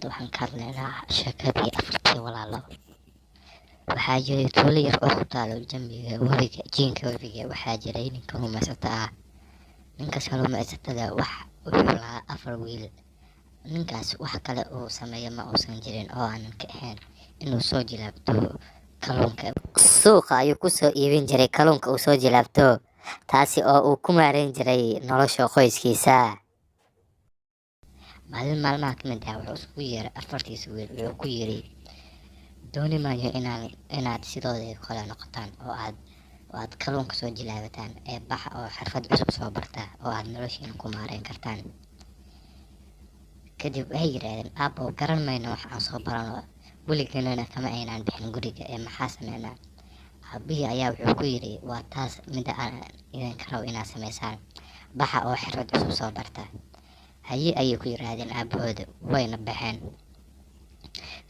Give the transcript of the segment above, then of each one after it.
waxaan ka hadlaynaa sheekadii afartii walaalo. Waxaa jiray tuulo yar oo ku taalo jambiga webiga jiinka webiga. Waxaa jiray nin kalluumaysato ah. Ninkaas kalluumaysatada wuxuu lahaa 4 wiil. Ninkaas wax kale uu sameeyo ma uusan jirin oo aanan ka ahayn inuu soo jilaabto kalluunka. Suuqa ayuu kusoo iibin jiray kalluunka uu soo jilaabto, taasi oo uu ku maareyn jiray nolosha qoyskiisa. Maalin maalmaha ka mid ah wuxuu isugu yeeray 4tiisa wiil. Wuxuu ku yiri, dooni maayo inaad sidooda kale noqotaan oo aad kalluunka soo jilaabataan ee baxa oo xirfad cusub soo barta oo aad noloshiina ku maareyn kartaan. Kadib waxay yiraahdeen, aabbo garan mayno wax aan soo barano, weligeennana kama aynaan bixin guriga ee maxaa sameynaa. Aabihii ayaa wuxuu ku yiri, waa taas mida aan idinka rabo inaad sameysaan, baxa oo xirfad cusub soo barta. Haye ayay ku yiraahdeen aabahooda, wayna baxeen.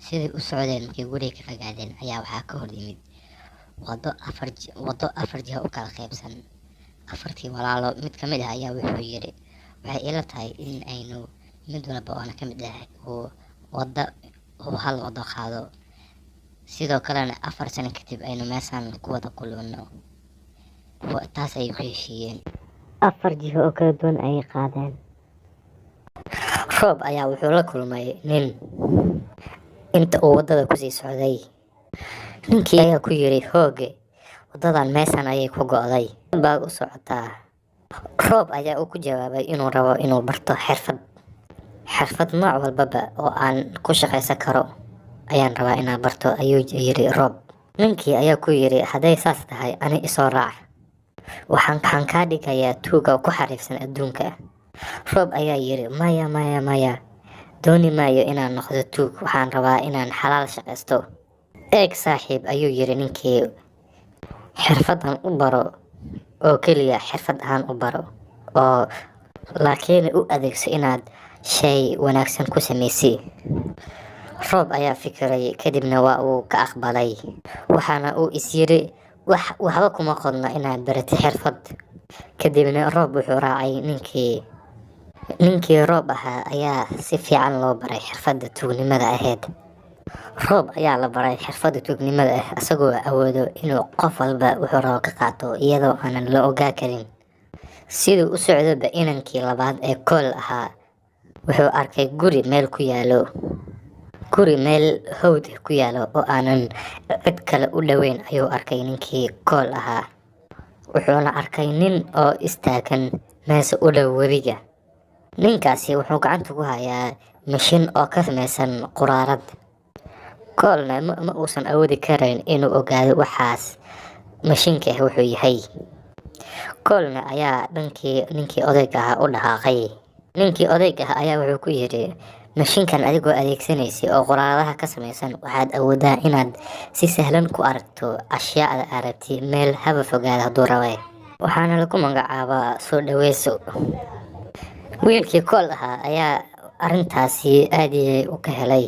Sidii u socdeen markay guriga ka fogaadeen ayaa waxaa ka hor yimid wado 4 jiho u kala qaybsan. 4tii walaalo mid ka mid ah ayaa wuxuu yiri, waxay ila tahay in aynu mid walba oo ka mid ah uu hal wado qaado, sidoo kalena 4 sano kadib aynu meeshaan ku wada kulmano. Taas ayay ku heshiiyeen. 4 jiho oo kala duwan ayay qaadeen. Roob ayaa wuxuu la kulmay nin inta uu wadada kusii socday. Ninkii ayaa ku yiri, hooge, wadadan meeshan ayay ku go'day, baad u socotaa. Roob ayaa uu ku jawaabay inuu rabo inuu barto xirfad nooc walbaba oo aan ku shaqaysan karo ayaan rabaa inaan barto, ayuu yiri Roob. Ninkii ayaa ku yiri, hadday saas tahay ani isoo raac, waxaan kaa dhigayaa tuuga ku xariifsan adduunka. Roob ayaa yiri, maya, dooni maayo inaan noqdo tuug, waxaan rabaa inaan xalaal shaqaysto. Eeg saaxiib, ayuu yiri ninkii, xirfadan u baro oo keliya xirfad ahaan u baro, oo laakiin u adeegso inaad shay wanaagsan ku samaysay. Roob ayaa fikiray, kadibna waa uu ka aqbalay. Waxaana uu is yiri, waxba kuma qodno inaad baratid xirfad. Kadibna Roob wuxuu raacay ninkii Roob ahaa ayaa si fiican loo baray xirfadda tuugnimada ahayd. Roob ayaa la baray xirfadda tuugnimada ah asagoo awoodo inuu qof walba wuxuu rabo ka qaato iyadoo aanan la ogaa karin. Siduu u socdaba inankii labaad ee Kool ahaa wuxuu arkay guri meel hawd ku yaalo oo aanan cid kale u dhoweyn. Ayuu arkay ninkii Kool ahaa, wuxuuna arkay nin oo istaagan meesha u dhow webiga. Ninkaasi wuxuu gacanta ku hayaa mashiin oo ka samaysan quraarad. Koolna ma uusan awoodi karayn inuu ogaado waxaas mashiinka wuxuu yahay. Koolna ayaa ninkii odayga ahaa u dhaqaaqay. Ninkii odayga ahaa ayaa wuxuu ku yiri, mashiinkan adigoo adeegsanaysa oo quraaradaha ka samaysan waxaad awoodaa inaad si sahlan ku aragto ashyaada aragti meel haba fogaada hadduu rabay, waxaana lagu magacaabaa soo dhaweyso. Wiilkii Kool ahaa ayaa arrintaasi aad u ka helay.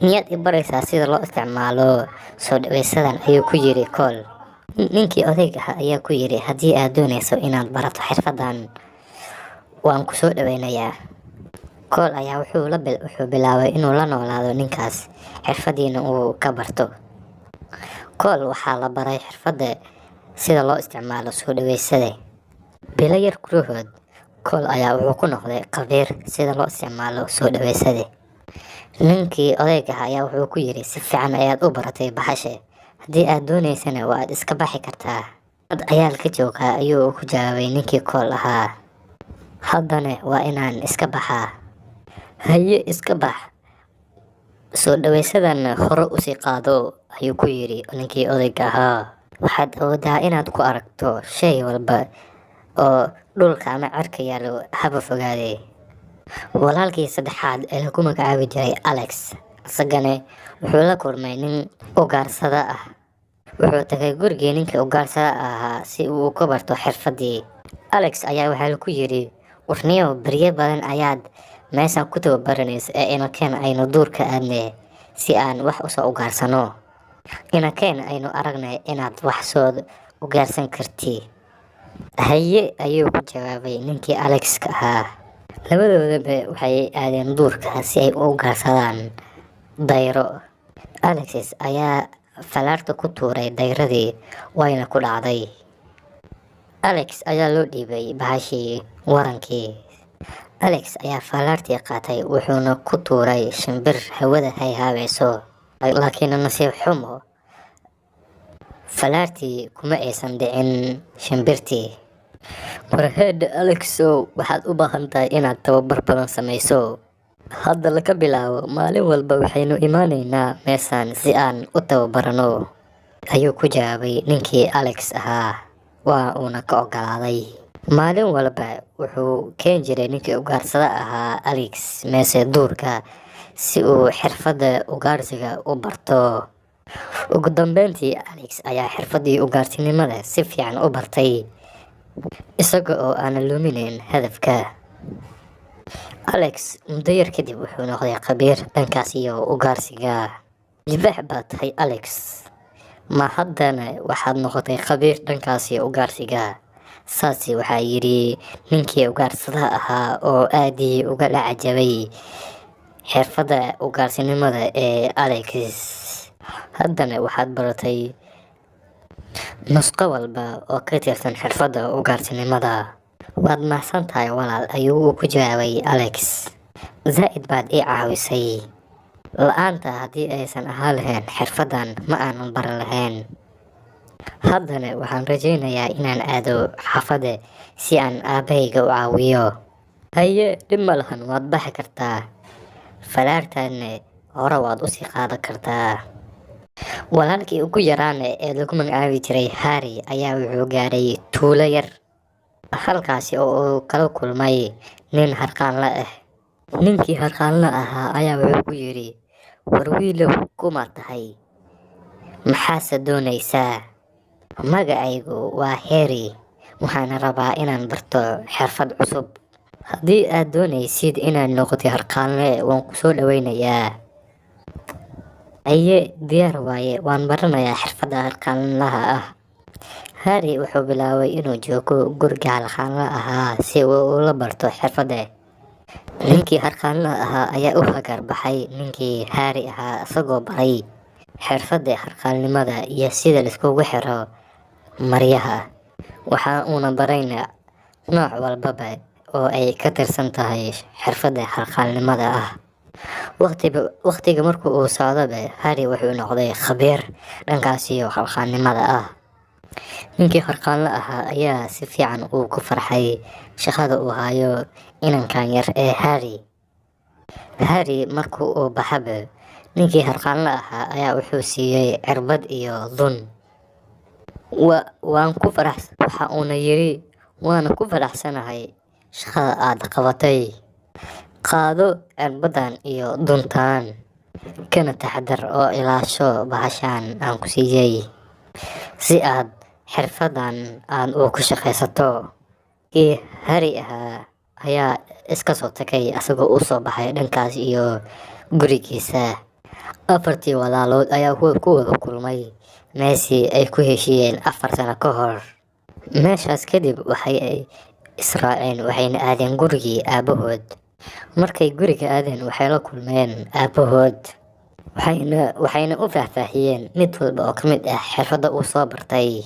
Miyaad i baraysaa sida loo isticmaalo soo dhaweysadan, ayuu ku yiri Kool. Ninkii odayga ahaa ayaa ku yiri, haddii aad doonayso inaad barato xirfadan waan ku soo dhaweynayaa. Kool ayaa wuxuu bilaabay inuu la noolaado ninkaas, xirfadiina uu ka barto. Kool waxaa la baray xirfadda sida loo isticmaalo soo dhaweysada. Bilo yar gudahood Kool ayaa wuxuu ku noqday khabiir sida loo isticmaalo soo dhaweysada. Ninkii odayga ahaa ayaa wuxuu ku yiri, si fiican ayaad u baratay bahasha, haddii aad doonaysana waad iska baxi kartaa. Dad ayaa ka joogaa, ayuu ku jawaabay ninkii Kool ahaa. Haddana waa inaan iska baxaa. Haye iska bax, soo dhaweysadan hore usii qaado, ayuu ku yiri ninkii odayga ahaa. Waxaad awoodaa inaad ku aragto shay walba oo dhulka ama cirka yaalo haba fogaade. Walaalkii saddexaad ee lagu magacaabi jiray Alex, isagana wuxuu la kulmay nin ugaarsada ah. Wuxuu tagay gurigii ninkii ugaarsada ahaa si uu ka barto xirfadii. Alex ayaa waxaa ku yiri, warniyow, baryo badan ayaad meeshan ku tababaranaysa ee inakeen aynu duurka aadnay si aan wax usoo ugaarsano. Inakeen aynu aragnay inaad wax soo ugaarsan karti. Haye ayuu ku jawaabay ninkii Alex ka ahaa. labadoodaba waxay aadeen duurka si ay u ugaarsadaan dayro. Alexis ayaa falaarta ku tuuray dayradii wayna ku dhacday. Alex ayaa loo dhiibay bahashii warankii. Alex ayaa falaartii qaatay wuxuuna ku tuuray shimbir hawada hayhaabayso, laakiin nasiib xumo falaartii kuma aysan dhicin shimbirtii. Warheed Alexow, waxaad u baahan tahay inaad tababar badan samayso. Hadda laga bilaabo maalin walba waxaynu imaanaynaa meeshaan si aan u tababarano, ayuu ku jawaabay ninkii Alex ahaa. waa uuna ka ogolaaday. Maalin walba wuxuu keen jiray ninkii ugaarsada ahaa Alex meesha duurka si uu xirfadda ugaarsiga u barto. Ugu dambeyntii Alex ayaa xirfaddii ugaarsinimada si fiican u bartay, isaga oo aan luminayn hadafka. Alex muddo yar kadib wuxuu noqday khabiir dhankaas iyo ugaarsiga. Libaax baad tahay Alex, ma haddana waxaad noqotay khabiir dhankaas iyo ugaarsiga. Saasi waxaa yidhi ninkii ugaarsada ahaa oo aadii uga dhacjabay xirfadda ugaarsinimada ee Alex. Haddana waxaad baratay nusqo walba oo ka tirsan xirfadda ugaarsinimada. Waad mahadsan tahay walaal, ayuu ku jawaabay Alex. Zaid baad ii caawisay. La-aanta haddii aysan ahaan lahayn xirfaddan ma aanan baran lahayn. Haddana waxaan rajaynayaa inaan aado xaafadda si aan aabahayga u caawiyo. Haye, dhib ma lahan, waad baxi kartaa. Falaartaanna hore waad usii qaadan kartaa. Walaalkii ugu yaraana ee lagu magacaabi jiray Harry ayaa wuxuu gaaray tuulo yar, halkaasi oo uu kala kulmay nin harqaanle ah. Ninkii harqaanle ahaa ayaa wuxuu ku yidhi, war wiilow, kuma tahay? Maxaase doonaysaa? Magacaygu waa Harry, waxaana rabaa inaan barto xirfad cusub. Haddii aad doonaysid inaad noqoto harqaanle, waan ku soo dhawaynayaa. Aye, diyaar waaye, waan baranayaa xirfadda harqaanlaha ah. Harry wuxuu bilaabay inuu joogo guriga harqaanle ahaa si uu ula barto xirfadda. Ninkii harqaanle ahaa ayaa u hagar baxay ninkii Harry ahaa, isagoo baray xirfadda harqaanimada iyo sida laiskugu xiro maryaha. Waxa uuna barayna nooc walbaba oo ay ka tirsan tahay xirfadda harqaanimada ah. Waqtiga markuu uu socdaba, Harry wuxuu noqday khabiir dhankaas iyo harqaanimada ah. Ninkii harqaanle ahaa ayaa si fiican uu ku farxay shaqada uu hayo inankan yar ee Harry. Harry markuu uu baxaba, ninkii harqaanle ahaa ayaa wuxuu siiyey cirbad iyo dun. Waxa uuna yidhi, waana ku faraxsanahay shaqada aad qabatay. Qaado cirbadan iyo duntaan, kana taxadar oo ilaasho bahashaan aan ku siiyey si aad xirfaddan aad ku shaqaysato. Kii Harry ahaa ayaa iska soo tagay asagoo u soo baxay dhankaas iyo gurigiisa. Afartii walaalood ayaa ku wada kulmay meeshii ay ku heshiiyeen 4 sano ka hor. Meeshaas kadib waxay israaceen waxayna aadeen gurigii aabahood. Markay guriga aadeen waxay la kulmeen aabahood, waxayna u faahfaahiyeen mid walba oo ka mid ah xirfadda uu soo bartay.